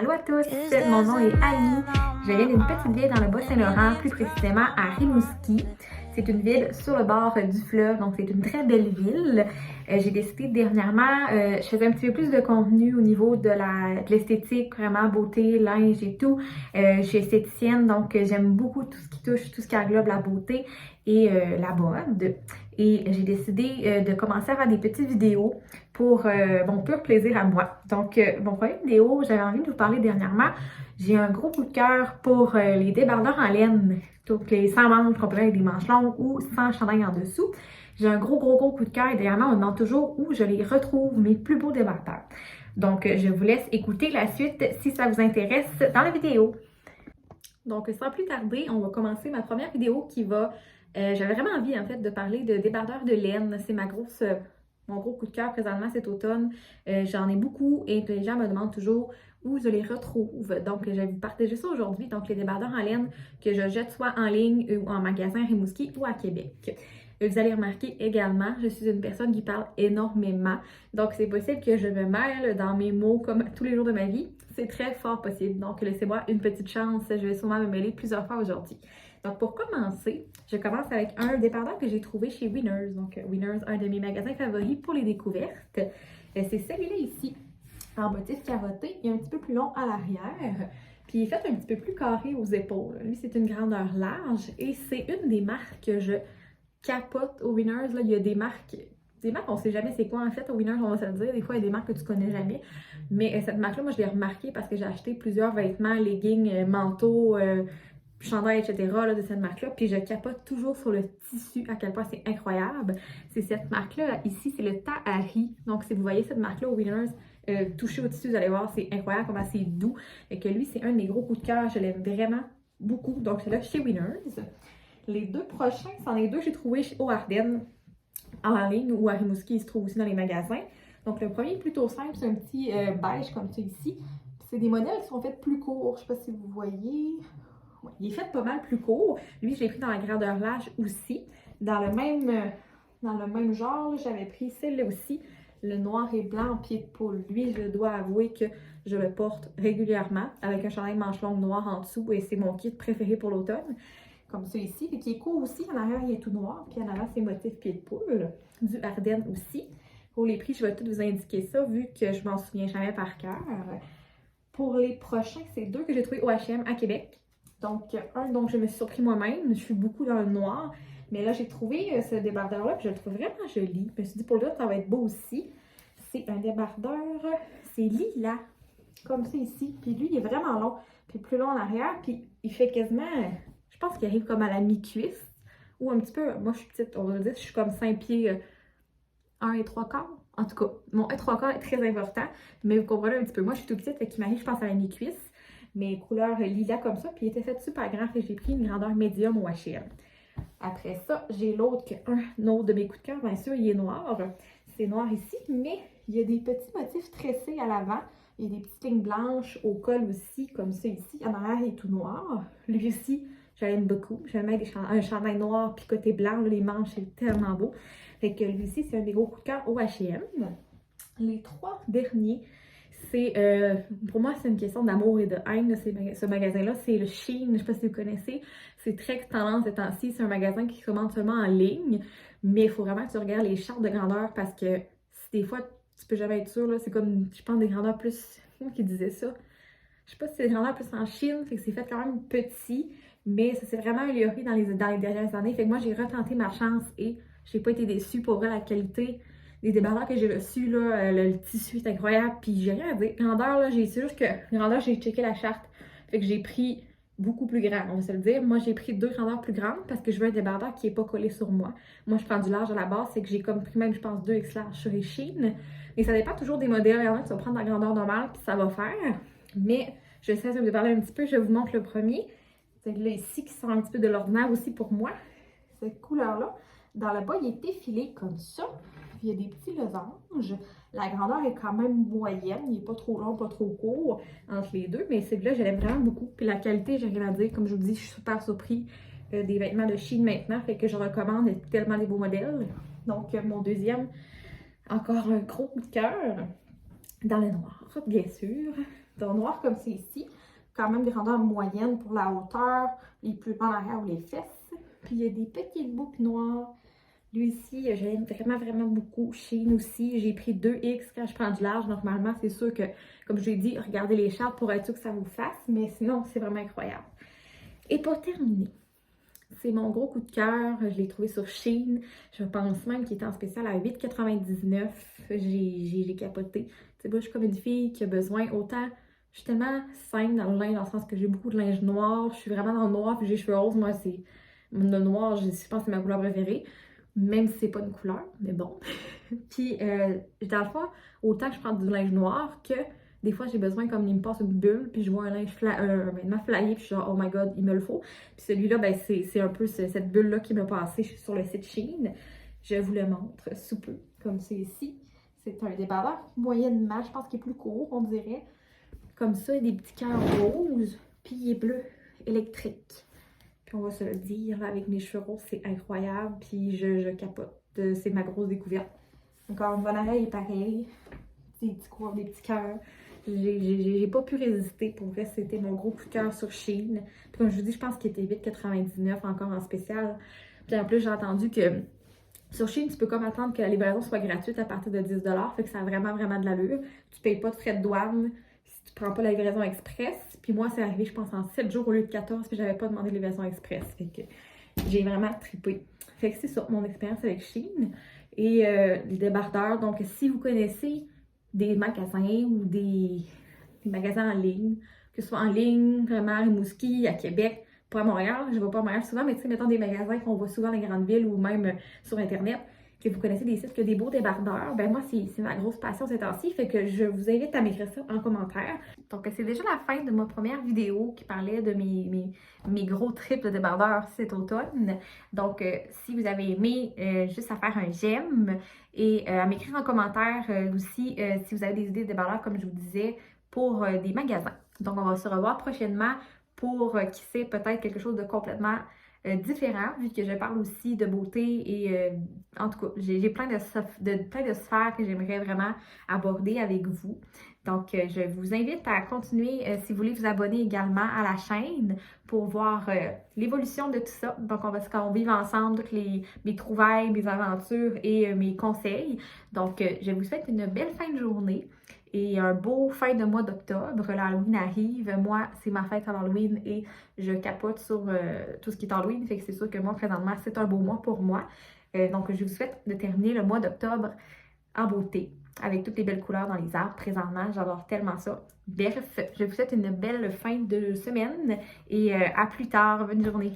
Allô à tous, mon nom est Annie. Je viens d'une petite ville dans le Bas-Saint-Laurent, plus précisément à Rimouski. C'est une ville sur le bord du fleuve, donc c'est une très belle ville. J'ai décidé dernièrement, je faisais un petit peu plus de contenu au niveau de l'esthétique, vraiment beauté, linge et tout. Je suis esthéticienne, donc j'aime beaucoup tout ce qui touche, tout ce qui englobe la beauté et la mode. Et j'ai décidé de commencer à faire des petites vidéos pour mon pur plaisir à moi. Donc, mon première vidéo, j'avais envie de vous parler dernièrement. J'ai un gros coup de cœur pour les débardeurs en laine, donc les sans manches complets avec des manches longues ou sans chandail en dessous. J'ai un gros coup de cœur et dernièrement, on me demande toujours où je les retrouve, mes plus beaux débardeurs. Donc, je vous laisse écouter la suite si ça vous intéresse dans la vidéo. Donc, sans plus tarder, on va commencer ma première vidéo qui va... j'avais vraiment envie, en fait, de parler de débardeurs de laine. C'est mon gros coup de cœur présentement cet automne. J'en ai beaucoup et les gens me demandent toujours où je les retrouve. Donc, je vais vous partager ça aujourd'hui. Donc, les débardeurs en laine que je jette soit en ligne ou en magasin à Rimouski ou à Québec. Vous allez remarquer également, je suis une personne qui parle énormément. Donc, c'est possible que je me mêle dans mes mots comme tous les jours de ma vie. C'est très fort possible. Donc, laissez-moi une petite chance. Je vais sûrement me mêler plusieurs fois aujourd'hui. Donc, pour commencer, je commence avec un débardeur que j'ai trouvé chez Winners. Donc, Winners, un de mes magasins favoris pour les découvertes. C'est celui-là ici, en motif carotté et un petit peu plus long à l'arrière. Puis, il est fait un petit peu plus carré aux épaules. Lui, c'est une grandeur large et c'est une des marques que je capote au Winners. Là, il y a des marques, on ne sait jamais c'est quoi en fait au Winners, on va se le dire. Des fois, il y a des marques que tu connais jamais. Mais cette marque-là, moi, je l'ai remarquée parce que j'ai acheté plusieurs vêtements, leggings, manteaux, chandail, etc. Là, de cette marque-là. Puis je capote toujours sur le tissu, à quel point c'est incroyable. C'est cette marque-là, ici, c'est le Tahari. Donc, si vous voyez cette marque-là au Winners, touché au tissu, vous allez voir, c'est incroyable comment c'est doux. Et que lui, c'est un de mes gros coups de cœur. Je l'aime vraiment beaucoup. Donc, c'est là chez Winners. Les deux prochains, c'en est deux que j'ai trouvé au Ardennes, en ligne ou à Rimouski, il se trouve aussi dans les magasins. Donc, le premier est plutôt simple, c'est un petit beige comme ça ici. C'est des modèles qui sont faits plus courts. Je ne sais pas si vous voyez. Ouais, il est fait pas mal plus court. Lui, je l'ai pris dans la grandeur large aussi. Dans le même genre, j'avais pris celle-là aussi, le noir et blanc en pied de poule. Lui, je dois avouer que je le porte régulièrement avec un chandail manche longue noir en dessous et c'est mon kit préféré pour l'automne. Comme ça ici, et qui est court aussi. En arrière, il est tout noir. Puis en avant, c'est motif pied de poule. Du Ardennes aussi. Pour les prix, je vais tout vous indiquer ça, vu que je m'en souviens jamais par cœur. Pour les prochains, c'est deux que j'ai trouvés au H&M à Québec. Donc, un dont je me suis surpris moi-même. Je suis beaucoup dans le noir. Mais là, j'ai trouvé ce débardeur-là, puis je le trouve vraiment joli. Je me suis dit, pour l'autre, ça va être beau aussi. C'est un débardeur, c'est lilas, comme ça ici. Puis lui, il est vraiment long, puis plus long en arrière. Puis il fait quasiment... Je pense qu'il arrive comme à la mi-cuisse ou un petit peu, moi je suis petite, on va dire, je suis comme 5 pieds 1 et 3 quarts. En tout cas, mon 1 et 3 quarts est très important, mais vous comprenez un petit peu. Moi je suis tout petite, fait qu'il m'arrive, je pense, à la mi-cuisse, mais couleur lilas comme ça, puis il était fait super grand, et j'ai pris une grandeur médium au H&M. Après ça, j'ai l'autre, un autre de mes coups de cœur, bien sûr, il est noir. C'est noir ici, mais il y a des petits motifs tressés à l'avant. Il y a des petites lignes blanches au col aussi, comme ça ici. En arrière, il est tout noir. Lui aussi, je l'aime beaucoup. Je vais mettre un chandail noir picoté blanc. Là, les manches, c'est tellement beau. Fait que lui aussi, c'est un des gros coups de cœur au H&M. Les trois derniers, c'est pour moi, c'est une question d'amour et de haine. Ce magasin-là, c'est le Shein. Je ne sais pas si vous connaissez. C'est très tendance ces temps-ci. C'est un magasin qui commande seulement en ligne. Mais il faut vraiment que tu regardes les chartes de grandeur parce que des fois, tu peux jamais être sûr. C'est comme, je pense, des grandeurs plus... Comment qui disait ça? Je sais pas si c'est des grandeurs plus en Chine. Fait que c'est fait quand même petit. Mais ça s'est vraiment amélioré dans les dernières années. Fait que moi, j'ai retenté ma chance et j'ai pas été déçue pour vrai, la qualité des débardeurs que j'ai reçus. Là, le tissu est incroyable. Puis j'ai rien à dire. Grandeur, là, c'est juste que grandeur, j'ai checké la charte. Fait que j'ai pris beaucoup plus grand, on va se le dire. Moi, j'ai pris deux grandeurs plus grandes parce que je veux un débardeur qui n'est pas collé sur moi. Moi, je prends du large à la base, c'est que j'ai comme pris même, je pense, 2X large sur les Shein. Mais ça dépend toujours des modèles. Il y en a qui vont prendre la grandeur normale, puis ça va faire. Mais je sais de vous parler un petit peu. Je vous montre le premier. C'est là ici qui sort un petit peu de l'ordinaire aussi pour moi. Cette couleur-là. Dans le bas, il est effilé comme ça. Puis il y a des petits losanges. La grandeur est quand même moyenne. Il n'est pas trop long, pas trop court entre les deux. Mais celui-là, je l'aime vraiment beaucoup. Puis la qualité, j'ai rien à dire. Comme je vous dis, je suis super surpris des vêtements de Shein maintenant. Fait que je recommande tellement des beaux modèles. Donc, mon deuxième, encore un gros coup de cœur. Dans le noir, bien sûr. dans noir comme c'est ici. Quand même des grandeurs moyennes pour la hauteur, les plus grands l'arrière ou les fesses. Puis il y a des petites boucles noires. Lui ici, j'aime vraiment, vraiment beaucoup. Shein aussi, j'ai pris 2X quand je prends du large. Normalement, c'est sûr que, comme je l'ai dit, regardez les chartes pour être sûr que ça vous fasse. Mais sinon, c'est vraiment incroyable. Et pour terminer, c'est mon gros coup de cœur. Je l'ai trouvé sur Shein. Je pense même qu'il était en spécial à 8,99. J'ai capoté. Tu sais, moi, je suis comme une fille qui a besoin autant. Je suis tellement simple dans le linge, dans le sens que j'ai beaucoup de linge noir. Je suis vraiment dans le noir, puis j'ai les cheveux roses. Moi, c'est le noir, je pense que c'est ma couleur préférée. Même si c'est pas une couleur, mais bon. Puis, dans le fond, autant que je prends du linge noir que des fois, j'ai besoin, comme il me passe une bulle, puis je vois un vêtement flyé, puis je suis genre, oh my god, il me le faut. Puis celui-là, ben, c'est un peu cette bulle-là qui m'a passé sur le site Shein. Je vous le montre sous peu, comme c'est ici. C'est un débardeur moyennement, je pense qu'il est plus court, on dirait. Comme ça, il y a des petits cœurs roses, puis il est bleu électrique. Puis on va se le dire, là, avec mes cheveux roses, c'est incroyable, puis je capote. C'est ma grosse découverte. Encore une bonne oreille, pareil. Des petits cours, des petits cœurs. J'ai pas pu résister. Pour vrai, c'était mon gros coup de cœur sur Shein. Puis comme je vous dis, je pense qu'il était 8,99 encore en spécial. Puis en plus, j'ai entendu que sur Shein, tu peux comme attendre que la livraison soit gratuite à partir de 10 $. Fait que ça a vraiment, vraiment de l'allure. Tu payes pas de frais de douane si tu prends pas la livraison express. Puis moi, c'est arrivé, je pense, en 7 jours au lieu de 14, puis j'avais pas demandé de livraison express. Fait que j'ai vraiment trippé. Fait que c'est ça, mon expérience avec Shein. Et les débardeurs. Donc, si vous connaissez des magasins ou des magasins en ligne, que ce soit en ligne, vraiment à Rimouski, à Québec, pas à Montréal, je ne vais pas à Montréal souvent, mais tu sais, mettons des magasins qu'on voit souvent dans les grandes villes ou même sur Internet, que vous connaissez des sites qui ont des beaux débardeurs, ben moi, c'est ma grosse passion ces temps-ci, fait que je vous invite à m'écrire ça en commentaire. Donc, c'est déjà la fin de ma première vidéo qui parlait de mes gros trips de débardeurs cet automne. Donc, si vous avez aimé, juste à faire un j'aime et à m'écrire en commentaire aussi si vous avez des idées de débardeurs, comme je vous disais, pour des magasins. Donc, on va se revoir prochainement pour, qui sait, peut-être quelque chose de complètement différent, vu que je parle aussi de beauté et en tout cas, j'ai plein de sphères que j'aimerais vraiment aborder avec vous. Donc, je vous invite à continuer, si vous voulez vous abonner également à la chaîne pour voir l'évolution de tout ça. Donc, on va vivre ensemble toutes mes trouvailles, mes aventures et mes conseils. Donc, je vous souhaite une belle fin de journée et un beau fin de mois d'octobre. L'Halloween arrive. Moi, c'est ma fête à l'Halloween et je capote sur tout ce qui est Halloween. Fait que c'est sûr que moi, présentement, c'est un beau mois pour moi. Donc, je vous souhaite de terminer le mois d'octobre en beauté, avec toutes les belles couleurs dans les arbres. Présentement, j'adore tellement ça. Bref, je vous souhaite une belle fin de semaine et à plus tard. Bonne journée.